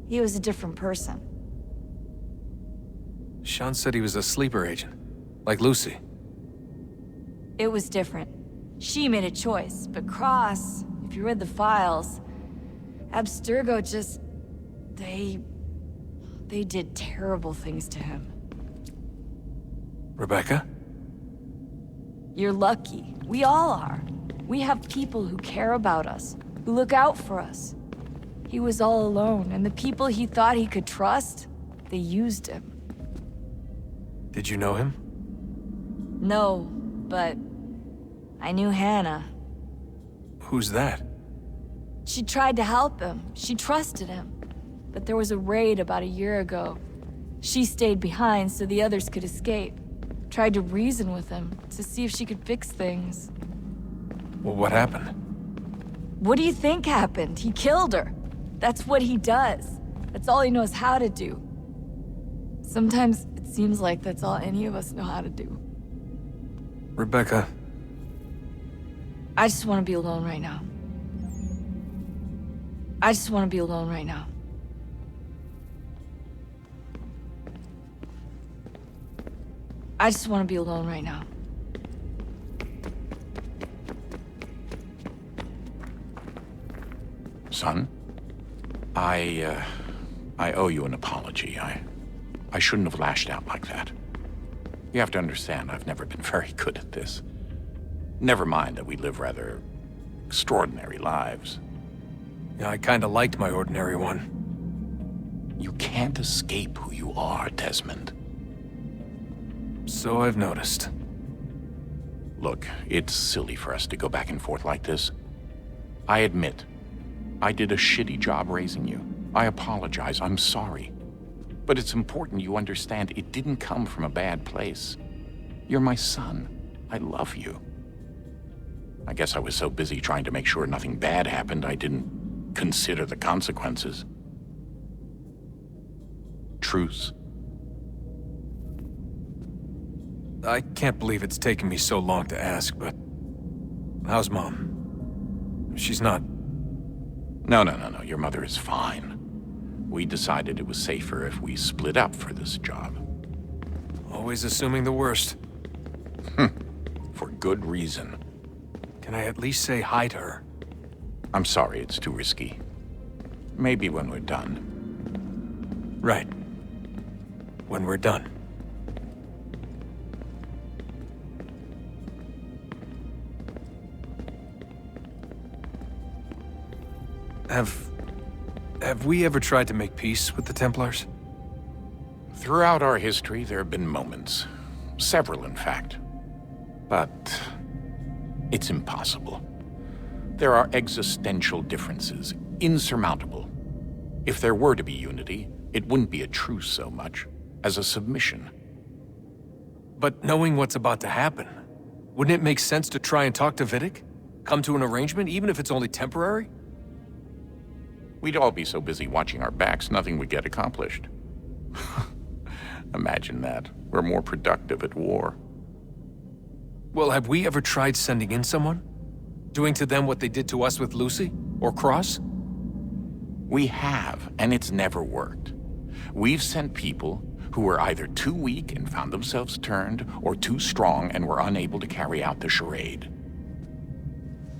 He was a different person. Sean said he was a sleeper agent. Like Lucy. It was different. She made a choice, but Cross, if you read the files, Abstergo just... They did terrible things to him. Rebecca? You're lucky. We all are. We have people who care about us, who look out for us. He was all alone, and the people he thought he could trust, they used him. Did you know him? No, but I knew Hannah. Who's that? She tried to help him. She trusted him. But there was a raid about a year ago. She stayed behind so the others could escape. Tried to reason with him to see if she could fix things. Well, what happened? What do you think happened? He killed her. That's what he does. That's all he knows how to do. Sometimes it seems like that's all any of us know how to do. Rebecca. I just want to be alone right now. I just want to be alone right now. I just want to be alone right now. Son, I owe you an apology. I shouldn't have lashed out like that. You have to understand, I've never been very good at this. Never mind that we live rather extraordinary lives. Yeah, I kinda liked my ordinary one. You can't escape who you are, Desmond. So I've noticed. Look, it's silly for us to go back and forth like this. I admit, I did a shitty job raising you. I apologize, I'm sorry. But it's important you understand it didn't come from a bad place. You're my son. I love you. I guess I was so busy trying to make sure nothing bad happened, I didn't consider the consequences. truce. I can't believe it's taken me so long to ask, but... how's Mom? She's not... No. Your mother is fine. We decided it was safer if we split up for this job. Always assuming the worst. For good reason. Can I at least say hi to her? I'm sorry, it's too risky. Maybe when we're done. Right. When we're done. Have we ever tried to make peace with the Templars? Throughout our history, there have been moments. Several, in fact. But it's impossible. There are existential differences, insurmountable. If there were to be unity, it wouldn't be a truce so much as a submission. But knowing what's about to happen, wouldn't it make sense to try and talk to Vidic? Come to an arrangement, even if it's only temporary? We'd all be so busy watching our backs, nothing would get accomplished. Imagine that. We're more productive at war. Well, have we ever tried sending in someone? Doing to them what they did to us with Lucy? Or Cross? We have, and it's never worked. We've sent people who were either too weak and found themselves turned, or too strong and were unable to carry out the charade.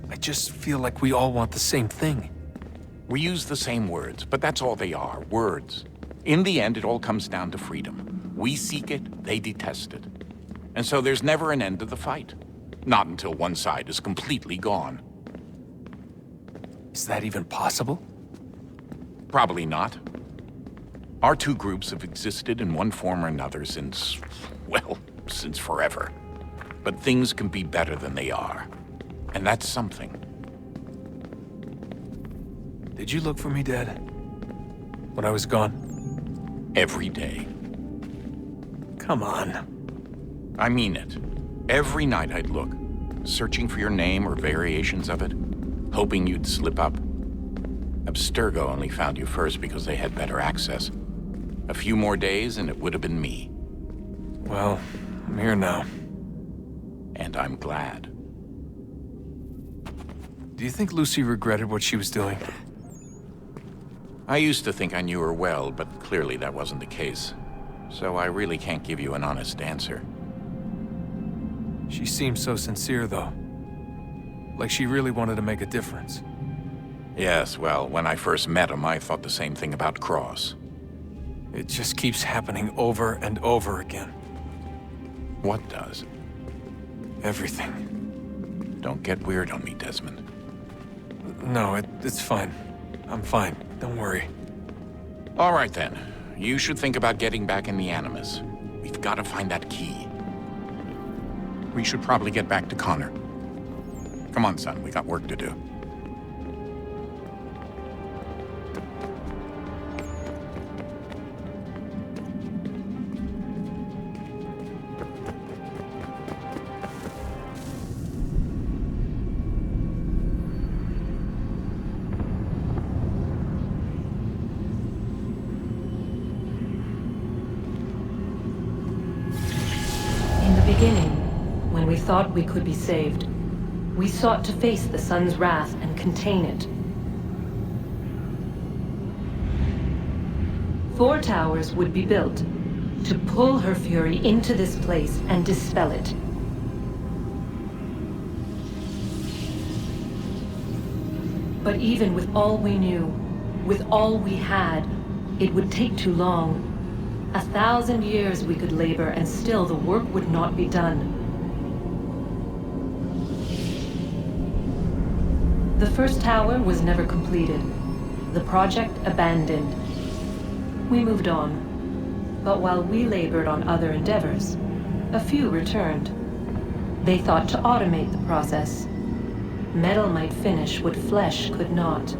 I just feel like we all want the same thing. We use the same words, but that's all they are, words. In the end, it all comes down to freedom. We seek it, they detest it. And so there's never an end to the fight. Not until one side is completely gone. Is that even possible? Probably not. Our two groups have existed in one form or another since, well, since forever. But things can be better than they are. And that's something. Did you look for me, Dad? When I was gone? Every day. Come on. I mean it. Every night I'd look, searching for your name or variations of it, hoping you'd slip up. Abstergo only found you first because they had better access. A few more days and it would have been me. Well, I'm here now. And I'm glad. Do you think Lucy regretted what she was doing? I used to think I knew her well, but clearly that wasn't the case. So I really can't give you an honest answer. She seemed so sincere, though. Like she really wanted to make a difference. Yes, well, when I first met him, I thought the same thing about Cross. It just keeps happening over and over again. What does? Everything. Don't get weird on me, Desmond. No, it's fine. I'm fine. Don't worry. All right, then. You should think about getting back in the Animus. We've got to find that key. We should probably get back to Connor. Come on, son. We got work to do. When we thought we could be saved, we sought to face the sun's wrath and contain it. 4 towers would be built to pull her fury into this place and dispel it. But even with all we knew, with all we had, it would take too long. 1,000 years we could labor and still the work would not be done. The first tower was never completed. The project abandoned. We moved on. But while we labored on other endeavors, a few returned. They thought to automate the process. Metal might finish what flesh could not.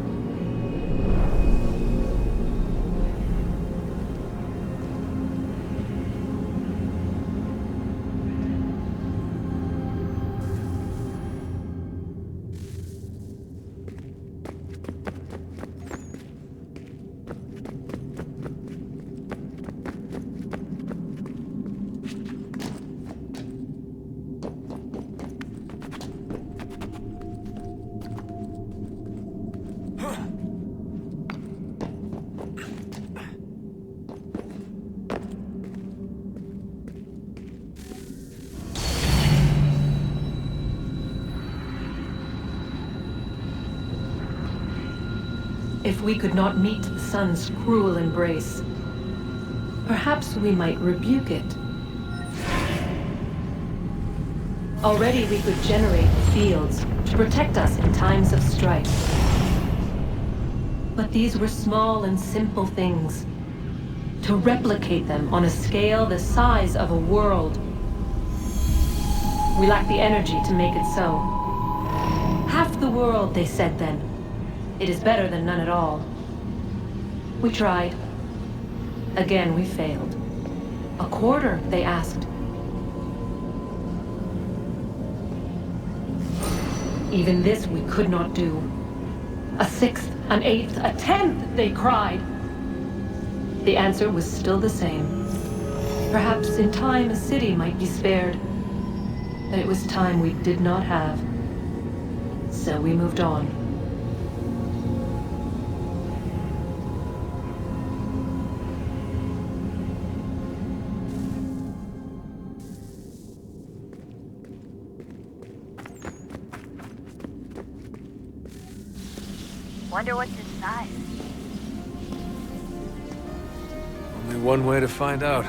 if we could not meet the sun's cruel embrace, perhaps we might rebuke it. Already we could generate fields to protect us in times of strife. But these were small and simple things. To replicate them on a scale the size of a world, we lack the energy to make it so. Half the world, they said then. It is better than none at all. We tried. Again, we failed. A quarter, they asked. Even this we could not do. A sixth, an eighth, a tenth, they cried. The answer was still the same. Perhaps in time a city might be spared. But it was time we did not have. So we moved on. Wonder what's inside. Only one way to find out.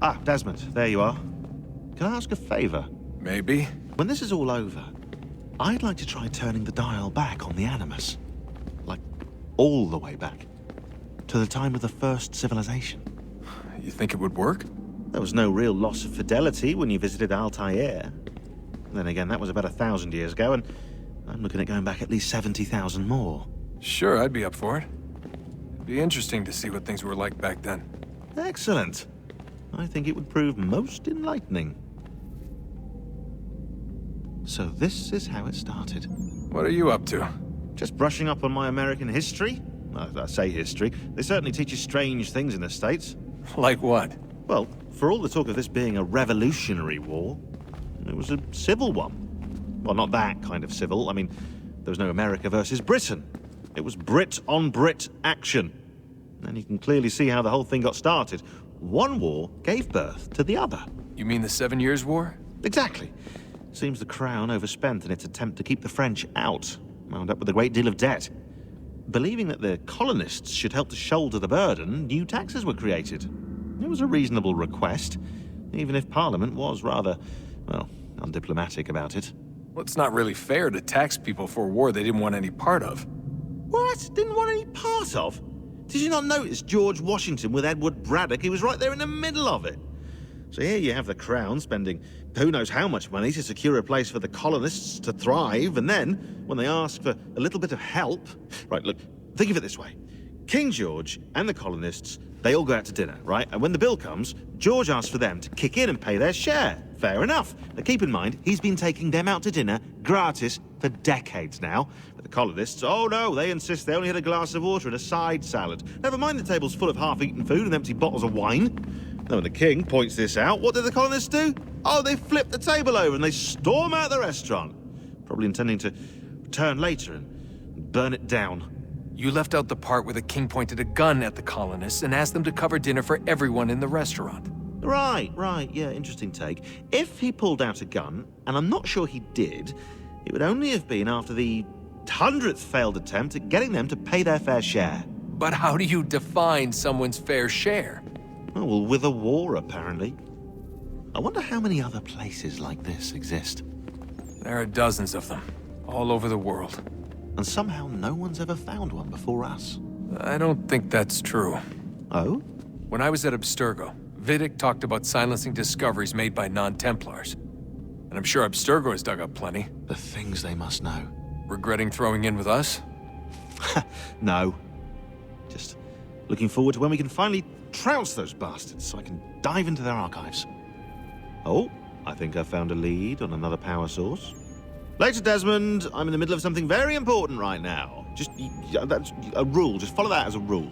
Ah, Desmond, there you are. Can I ask a favor? Maybe. When this is all over, I'd like to try turning the dial back on the Animus. Like, all the way back. To the time of the first civilization. You think it would work? There was no real loss of fidelity when you visited Altair. Then again, that was about 1,000 years ago, and I'm looking at going back at least 70,000 more. Sure, I'd be up for it. It'd be interesting to see what things were like back then. Excellent. I think it would prove most enlightening. So this is how it started. What are you up to? Just brushing up on my American history. I say history. They certainly teach you strange things in the States. Like what? Well, for all the talk of this being a revolutionary war, it was a civil one. Well, not that kind of civil. I mean, there was no America versus Britain. It was Brit on Brit action. And you can clearly see how the whole thing got started. One war gave birth to the other. You mean the 7 Years' War? Exactly. Seems the Crown overspent in its attempt to keep the French out, wound up with a great deal of debt. Believing that the colonists should help to shoulder the burden, new taxes were created. It was a reasonable request, even if Parliament was rather, well, undiplomatic about it. Well, it's not really fair to tax people for a war they didn't want any part of. What? Didn't want any part of? Did you not notice George Washington with Edward Braddock? He was right there in the middle of it. So here you have the Crown spending who knows how much money to secure a place for the colonists to thrive, and then, when they ask for a little bit of help... Right, look, think of it this way. King George and the colonists, they all go out to dinner, right? And when the bill comes, George asks for them to kick in and pay their share. Fair enough. Now keep in mind, he's been taking them out to dinner gratis for decades now. But the colonists, oh no, they insist they only had a glass of water and a side salad. Never mind the table's full of half-eaten food and empty bottles of wine. Now when the king points this out, what do the colonists do? Oh, they flip the table over and they storm out the restaurant. Probably intending to return later and burn it down. You left out the part where the king pointed a gun at the colonists and asked them to cover dinner for everyone in the restaurant. Right, yeah, interesting take. If he pulled out a gun, and I'm not sure he did, it would only have been after the 100th failed attempt at getting them to pay their fair share. But how do you define someone's fair share? Oh, well, with a war, apparently. I wonder how many other places like this exist. There are dozens of them, all over the world. And somehow no one's ever found one before us. I don't think that's true. Oh? When I was at Abstergo, Vidic talked about silencing discoveries made by non-Templars. And I'm sure Abstergo has dug up plenty. The things they must know. Regretting throwing in with us? No. Just looking forward to when we can finally trounce those bastards so I can dive into their archives. Oh, I think I found a lead on another power source. Later, Desmond. I'm in the middle of something very important right now. Just, that's a rule. Just follow that as a rule.